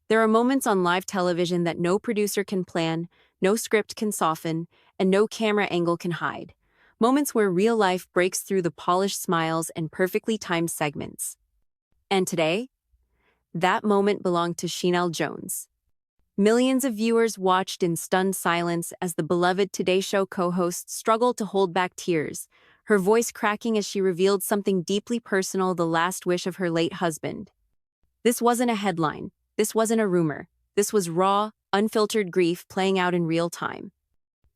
There are moments on live television that no producer can plan, no script can soften, and no camera angle can hide. Moments where real life breaks through the polished smiles and perfectly timed segments. And today, that moment belonged to Sheinelle Jones. Millions of viewers watched in stunned silence as the beloved Today Show co-host struggled to hold back tears, her voice cracking as she revealed something deeply personal, the last wish of her late husband. This wasn't a headline. This wasn't a rumor. This was raw, unfiltered grief playing out in real time.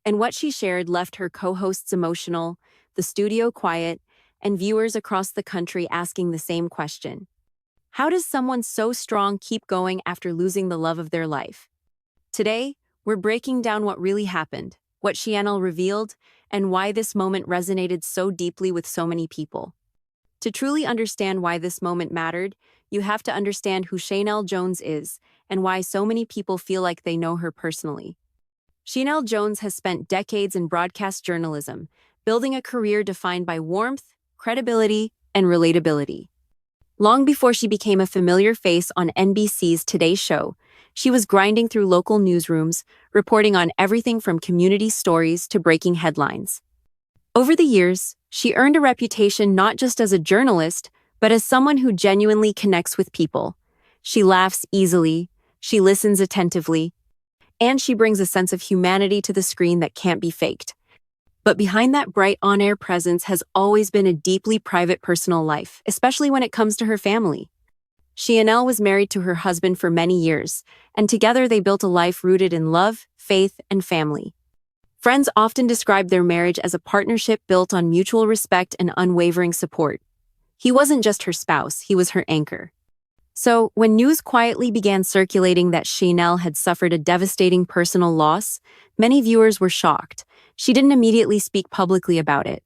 And what she shared left her co-hosts emotional, the studio quiet, and viewers across the country asking the same question. How does someone so strong keep going after losing the love of their life? Today, we're breaking down what really happened, what Sheinelle revealed, and why this moment resonated so deeply with so many people. To truly understand why this moment mattered, you have to understand who Sheinelle Jones is and why so many people feel like they know her personally. Sheinelle Jones has spent decades in broadcast journalism, building a career defined by warmth, credibility, and relatability. Long before she became a familiar face on NBC's Today Show, she was grinding through local newsrooms, reporting on everything from community stories to breaking headlines. Over the years, she earned a reputation not just as a journalist, but as someone who genuinely connects with people. She laughs easily, she listens attentively, and she brings a sense of humanity to the screen that can't be faked. But behind that bright on-air presence has always been a deeply private personal life, especially when it comes to her family. Sheinelle was married to her husband for many years, and together they built a life rooted in love, faith, and family. Friends often describe their marriage as a partnership built on mutual respect and unwavering support. He wasn't just her spouse, he was her anchor. So, when news quietly began circulating that Sheinelle had suffered a devastating personal loss, many viewers were shocked. She didn't immediately speak publicly about it.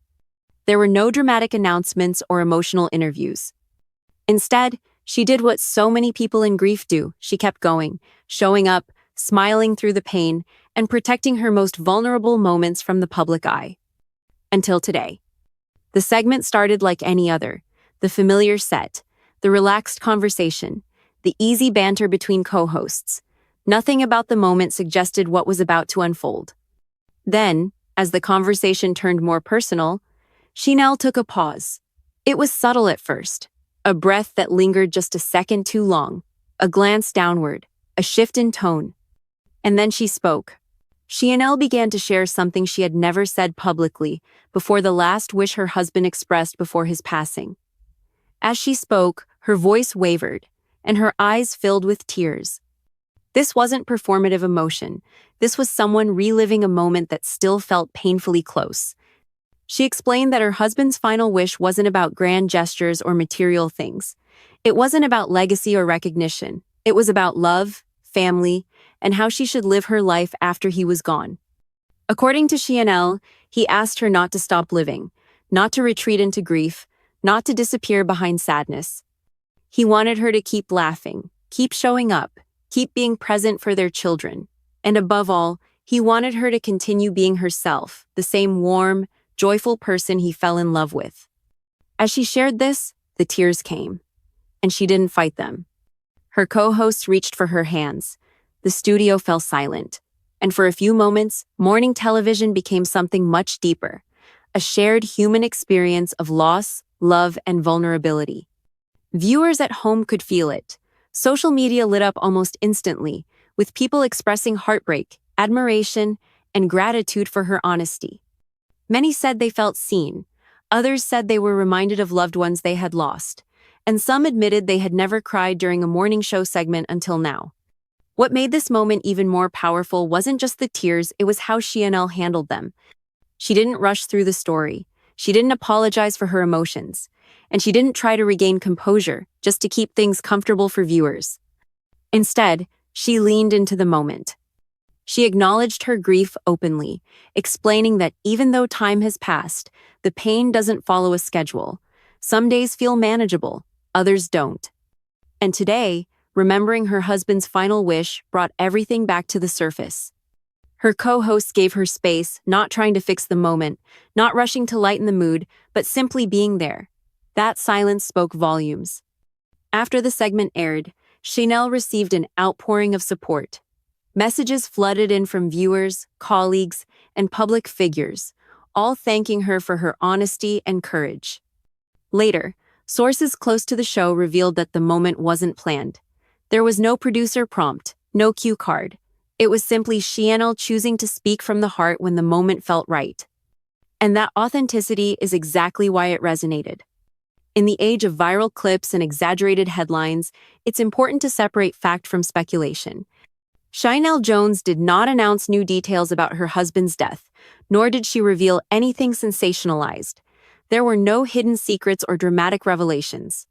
There were no dramatic announcements or emotional interviews. Instead, she did what so many people in grief do. She kept going, showing up, smiling through the pain, and protecting her most vulnerable moments from the public eye. Until today. The segment started like any other. The familiar set, the relaxed conversation, the easy banter between co-hosts. Nothing about the moment suggested what was about to unfold. Then, as the conversation turned more personal, Sheinelle took a pause. It was subtle at first, a breath that lingered just a second too long, a glance downward, a shift in tone. And then she spoke. Sheinelle began to share something she had never said publicly before the last wish her husband expressed before his passing. As she spoke, her voice wavered, and her eyes filled with tears. This wasn't performative emotion. This was someone reliving a moment that still felt painfully close. She explained that her husband's final wish wasn't about grand gestures or material things. It wasn't about legacy or recognition. It was about love, family, and how she should live her life after he was gone. According to Sheinelle, he asked her not to stop living, not to retreat into grief, not to disappear behind sadness. He wanted her to keep laughing, keep showing up, keep being present for their children. And above all, he wanted her to continue being herself, the same warm, joyful person he fell in love with. As she shared this, the tears came, and she didn't fight them. Her co-hosts reached for her hands. The studio fell silent, and for a few moments, morning television became something much deeper, a shared human experience of loss, love, and vulnerability. Viewers at home could feel it. Social media lit up almost instantly, with people expressing heartbreak, admiration, and gratitude for her honesty. Many said they felt seen, others said they were reminded of loved ones they had lost, and some admitted they had never cried during a morning show segment until now. What made this moment even more powerful wasn't just the tears, it was how Sheinelle handled them. She didn't rush through the story. She didn't apologize for her emotions, and she didn't try to regain composure just to keep things comfortable for viewers. Instead, she leaned into the moment. She acknowledged her grief openly, explaining that even though time has passed, the pain doesn't follow a schedule. Some days feel manageable, others don't. And today, remembering her husband's final wish brought everything back to the surface. Her co-hosts gave her space, not trying to fix the moment, not rushing to lighten the mood, but simply being there. That silence spoke volumes. After the segment aired, Sheinelle received an outpouring of support. Messages flooded in from viewers, colleagues, and public figures, all thanking her for her honesty and courage. Later, sources close to the show revealed that the moment wasn't planned. There was no producer prompt, no cue card. It was simply Sheinelle choosing to speak from the heart when the moment felt right. And that authenticity is exactly why it resonated. In the age of viral clips and exaggerated headlines, it's important to separate fact from speculation. Sheinelle Jones did not announce new details about her husband's death, nor did she reveal anything sensationalized. There were no hidden secrets or dramatic revelations.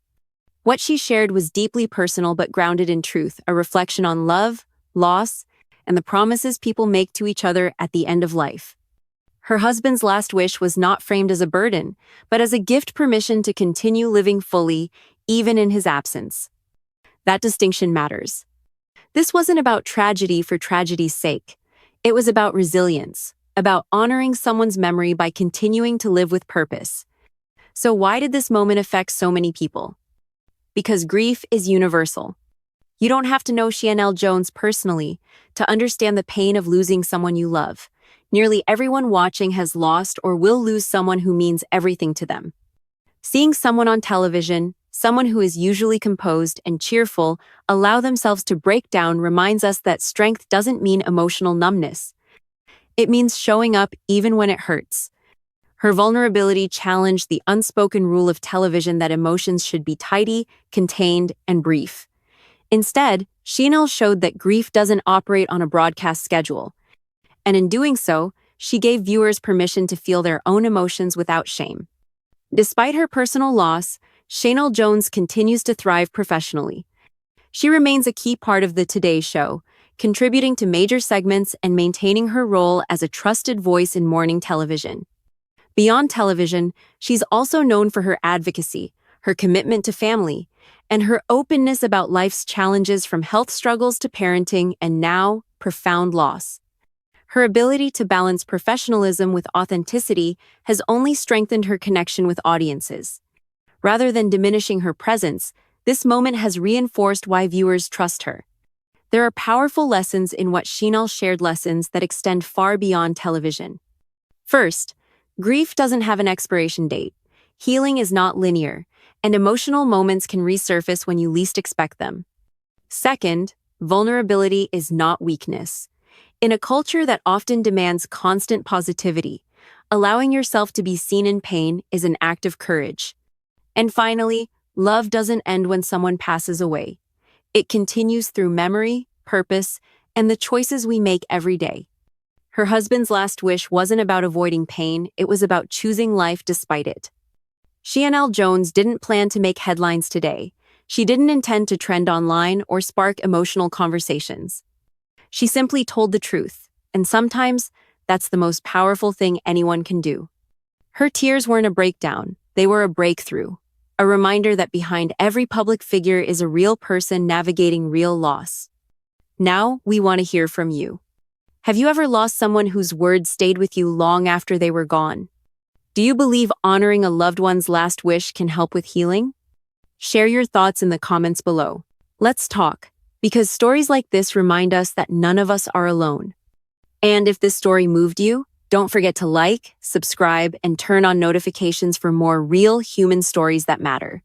What she shared was deeply personal but grounded in truth, a reflection on love, loss, and the promises people make to each other at the end of life. Her husband's last wish was not framed as a burden, but as a gift permission to continue living fully, even in his absence. That distinction matters. This wasn't about tragedy for tragedy's sake. It was about resilience, about honoring someone's memory by continuing to live with purpose. So why did this moment affect so many people? Because grief is universal. You don't have to know Sheinelle Jones personally to understand the pain of losing someone you love. Nearly everyone watching has lost or will lose someone who means everything to them. Seeing someone on television, someone who is usually composed and cheerful, allow themselves to break down reminds us that strength doesn't mean emotional numbness. It means showing up even when it hurts. Her vulnerability challenged the unspoken rule of television that emotions should be tidy, contained, and brief. Instead, Sheinelle showed that grief doesn't operate on a broadcast schedule. And in doing so, she gave viewers permission to feel their own emotions without shame. Despite her personal loss, Sheinelle Jones continues to thrive professionally. She remains a key part of the Today Show, contributing to major segments and maintaining her role as a trusted voice in morning television. Beyond television, she's also known for her advocacy, her commitment to family, and her openness about life's challenges from health struggles to parenting and now, profound loss. Her ability to balance professionalism with authenticity has only strengthened her connection with audiences. Rather than diminishing her presence, this moment has reinforced why viewers trust her. There are powerful lessons in what Sheinelle shared, lessons that extend far beyond television. First, grief doesn't have an expiration date. Healing is not linear, and emotional moments can resurface when you least expect them. Second, vulnerability is not weakness. In a culture that often demands constant positivity, allowing yourself to be seen in pain is an act of courage. And finally, love doesn't end when someone passes away. It continues through memory, purpose, and the choices we make every day. Her husband's last wish wasn't about avoiding pain, it was about choosing life despite it. Sheinelle Jones didn't plan to make headlines today. She didn't intend to trend online or spark emotional conversations. She simply told the truth, and sometimes that's the most powerful thing anyone can do. Her tears weren't a breakdown, they were a breakthrough, a reminder that behind every public figure is a real person navigating real loss. Now, we want to hear from you. Have you ever lost someone whose words stayed with you long after they were gone? Do you believe honoring a loved one's last wish can help with healing? Share your thoughts in the comments below. Let's talk, because stories like this remind us that none of us are alone. And if this story moved you, don't forget to like, subscribe, and turn on notifications for more real human stories that matter.